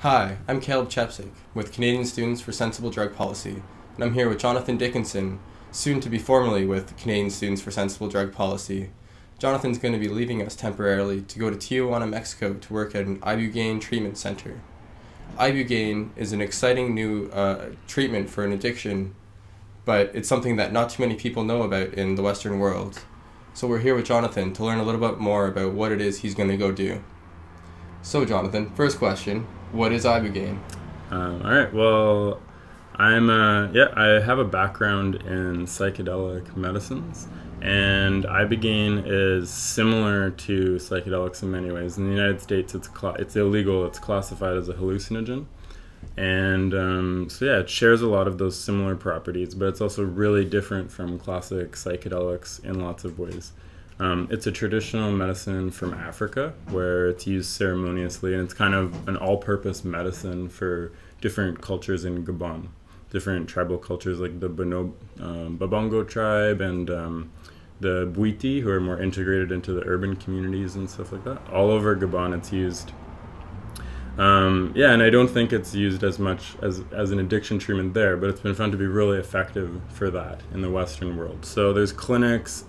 Hi, I'm Caleb Chepesiuk with Canadian Students for Sensible Drug Policy, and I'm here with Jonathan Dickinson, soon to be formally with Canadian Students for Sensible Drug Policy. Jonathan's going to be leaving us temporarily to go to Tijuana, Mexico to work at an Ibogaine treatment center. Ibogaine is an exciting new treatment for an addiction, but it's something that not too many people know about in the Western world. So we're here with Jonathan to learn a little bit more about what it is he's going to go do. So Jonathan, first question, what is Ibogaine? All right, well, I have a background in psychedelic medicines, and Ibogaine is similar to psychedelics in many ways. In the United States, it's illegal, it's classified as a hallucinogen. And it shares a lot of those similar properties, but it's also really different from classic psychedelics in lots of ways. It's a traditional medicine from Africa where it's used ceremoniously, and it's kind of an all-purpose medicine for different cultures in Gabon, different tribal cultures like the Babongo tribe and the Bwiti, who are more integrated into the urban communities and stuff like that. All over Gabon it's used. And I don't think it's used as much as an addiction treatment there, but it's been found to be really effective for that in the Western world. So there's clinics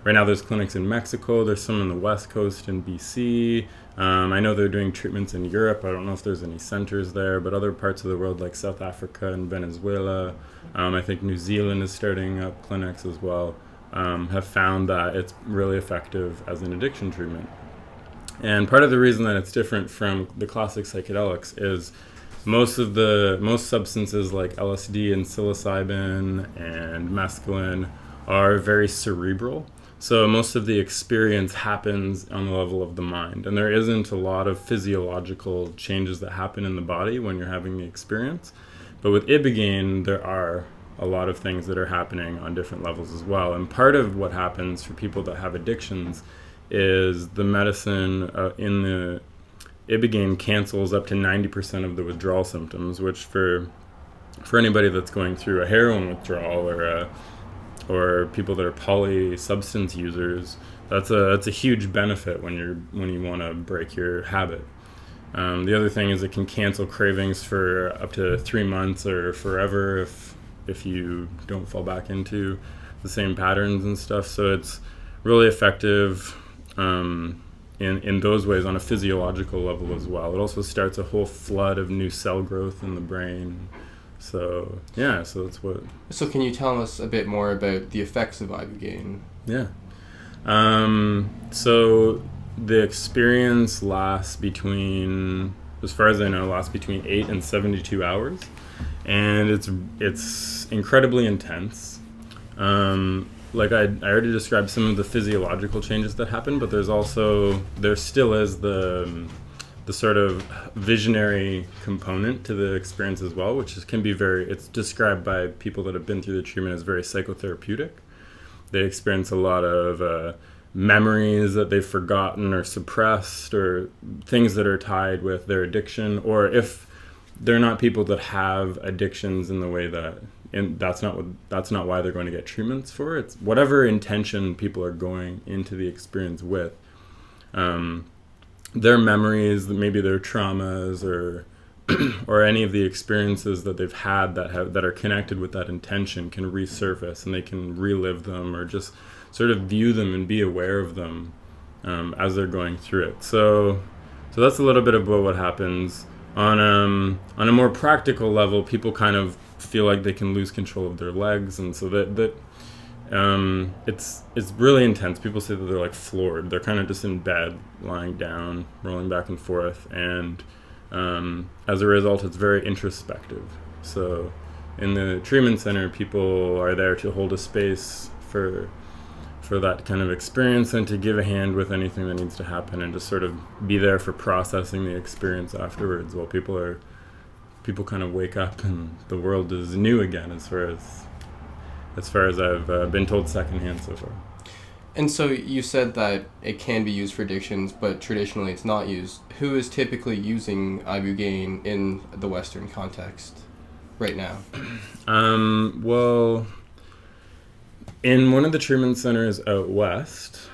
right now there's clinics in Mexico, there's some on the West Coast in BC. I know they're doing treatments in Europe. I don't know if there's any centers there, but other parts of the world like South Africa and Venezuela, I think New Zealand is starting up clinics as well, have found that it's really effective as an addiction treatment. And part of the reason that it's different from the classic psychedelics is most substances like LSD and psilocybin and mescaline are very cerebral. So most of the experience happens on the level of the mind, and there isn't a lot of physiological changes that happen in the body when you're having the experience. But with Ibogaine, there are a lot of things that are happening on different levels as well. And part of what happens for people that have addictions is the medicine in the Ibogaine cancels up to 90% of the withdrawal symptoms, which for anybody that's going through a heroin withdrawal or people that are poly-substance users, that's a huge benefit when you want to break your habit. The other thing is it can cancel cravings for up to 3 months or forever if you don't fall back into the same patterns and stuff. So it's really effective in those ways on a physiological level as well. It also starts a whole flood of new cell growth in the brain. So that's what. So can you tell us a bit more about the effects of Ibogaine? Yeah. So the experience lasts between, as far as I know, 8 and 72 hours, and it's incredibly intense. Like I already described some of the physiological changes that happen, but there still is the sort of visionary component to the experience as well, which can be it's described by people that have been through the treatment as very psychotherapeutic. They experience a lot of memories that they've forgotten or suppressed, or things that are tied with their addiction, or if they're not people that have addictions in the way that, and that's not why they're going to get treatments for. It's whatever intention people are going into the experience with. Their memories, maybe their traumas, or any of the experiences that they've had that are connected with that intention can resurface, and they can relive them or just sort of view them and be aware of them as they're going through it. So that's a little bit about what happens. On a more practical level, people kind of feel like they can lose control of their legs, and so it's really intense. People say that they're like floored. They're kind of just in bed, lying down, rolling back and forth, and as a result, it's very introspective. So in the treatment center, people are there to hold a space for that kind of experience and to give a hand with anything that needs to happen, and just sort of be there for processing the experience afterwards, while people kind of wake up and the world is new again, as far as I've been told secondhand so far. And so you said that it can be used for addictions, but traditionally it's not used. Who is typically using Ibogaine in the Western context right now? In one of the treatment centers out west,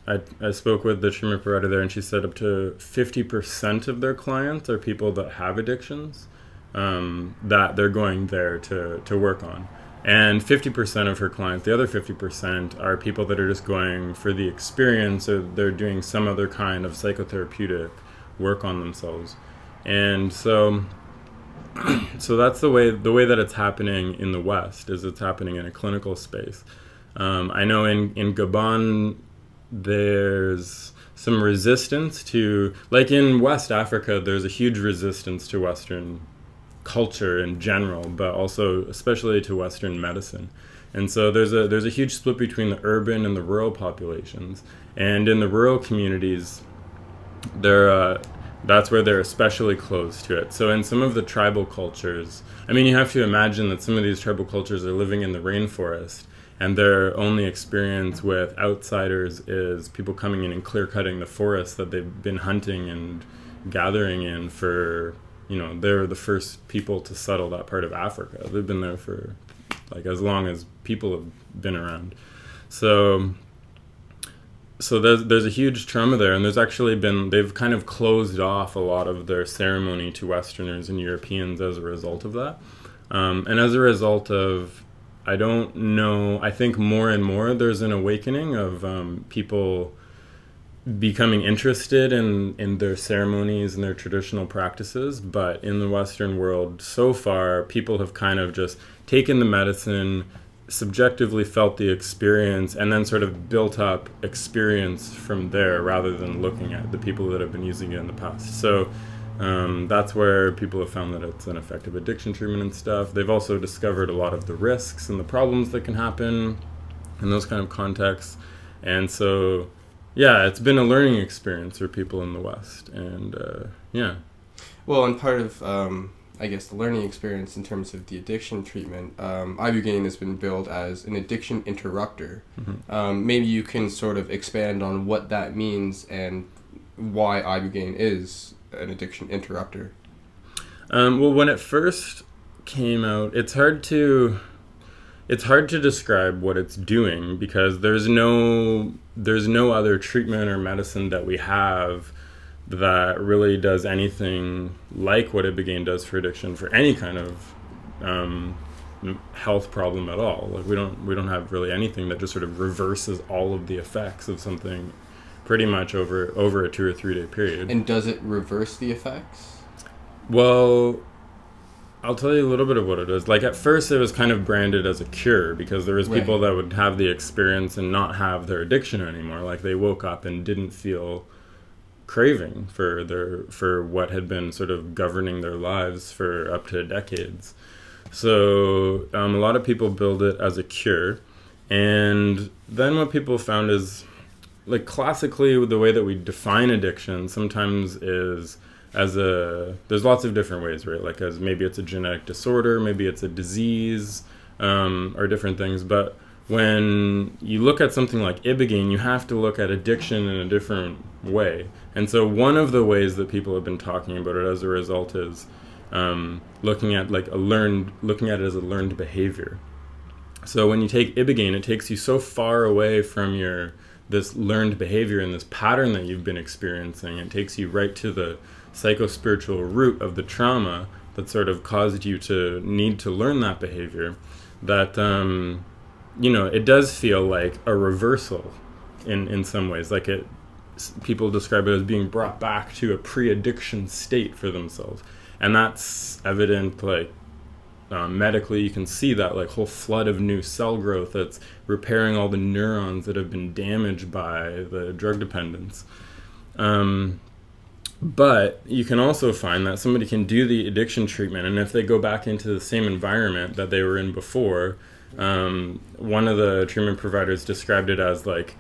I spoke with the treatment provider there, and she said up to 50% of their clients are people that have addictions that they're going there to work on. And 50% of her clients, the other 50%, are people that are just going for the experience, or they're doing some other kind of psychotherapeutic work on themselves. And so that's the way that it's happening in the West, is it's happening in a clinical space. I know in Gabon there's some resistance to, like in West Africa, there's a huge resistance to Western culture in general, but also especially to Western medicine. And so there's a huge split between the urban and the rural populations. And in the rural communities, that's where they're especially closed to it. So in some of the tribal cultures, I mean, you have to imagine that some of these tribal cultures are living in the rainforest, and their only experience with outsiders is people coming in and clear-cutting the forest that they've been hunting and gathering in for, they're the first people to settle that part of Africa. They've been there for, like, as long as people have been around. So there's a huge trauma there, and they've kind of closed off a lot of their ceremony to Westerners and Europeans as a result of that. And as a result of, I don't know, I think more and more there's an awakening of people becoming interested in their ceremonies and their traditional practices. But in the Western world, so far, people have kind of just taken the medicine, subjectively felt the experience, and then sort of built up experience from there, rather than looking at the people that have been using it in the past. So that's where people have found that it's an effective addiction treatment and stuff. They've also discovered a lot of the risks and the problems that can happen in those kind of contexts. And so, yeah, it's been a learning experience for people in the West. And yeah. Well, and part of, I guess, the learning experience in terms of the addiction treatment, Ibogaine has been billed as an addiction interrupter. Mm-hmm. Maybe you can sort of expand on what that means and why Ibogaine is an addiction interrupter. Well, when it first came out, it's hard to describe what it's doing, because there's no other treatment or medicine that we have that really does anything like what Ibogaine does for addiction, for any kind of health problem at all. Like we don't have really anything that just sort of reverses all of the effects of something pretty much over a 2 or 3 day period. And does it reverse the effects? Well, I'll tell you a little bit of what it is. Like, at first it was kind of branded as a cure, because there was people that would have the experience and not have their addiction anymore. Like, they woke up and didn't feel craving for what had been sort of governing their lives for up to decades. So a lot of people build it as a cure. And then what people found is, like, classically, the way that we define addiction sometimes is there's lots of different ways, right? Like, as maybe it's a genetic disorder, maybe it's a disease, or different things. But when you look at something like Ibogaine, you have to look at addiction in a different way. And so one of the ways that people have been talking about it as a result is looking at it as a learned behavior. So when you take Ibogaine, it takes you so far away from this learned behavior and this pattern that you've been experiencing. It takes you right to the psychospiritual root of the trauma that sort of caused you to need to learn that behavior, that it does feel like a reversal in some ways. Like, people describe it as being brought back to a pre-addiction state for themselves. And that's evident, like, medically. You can see that, like, whole flood of new cell growth that's repairing all the neurons that have been damaged by the drug dependence. But you can also find that somebody can do the addiction treatment, and if they go back into the same environment that they were in before, one of the treatment providers described it as, like,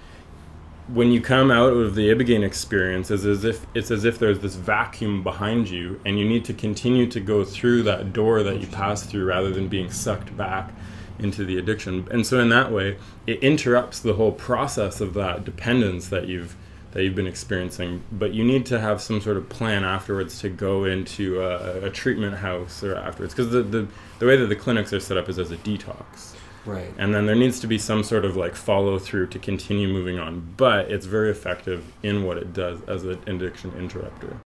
when you come out of the Ibogaine experience, it's as if there's this vacuum behind you, and you need to continue to go through that door that you passed through rather than being sucked back into the addiction. And so in that way, it interrupts the whole process of that dependence that you've been experiencing. But you need to have some sort of plan afterwards to go into a treatment house or afterwards, because the way that the clinics are set up is as a detox. Right. And then there needs to be some sort of like follow through to continue moving on. But it's very effective in what it does as an addiction interrupter.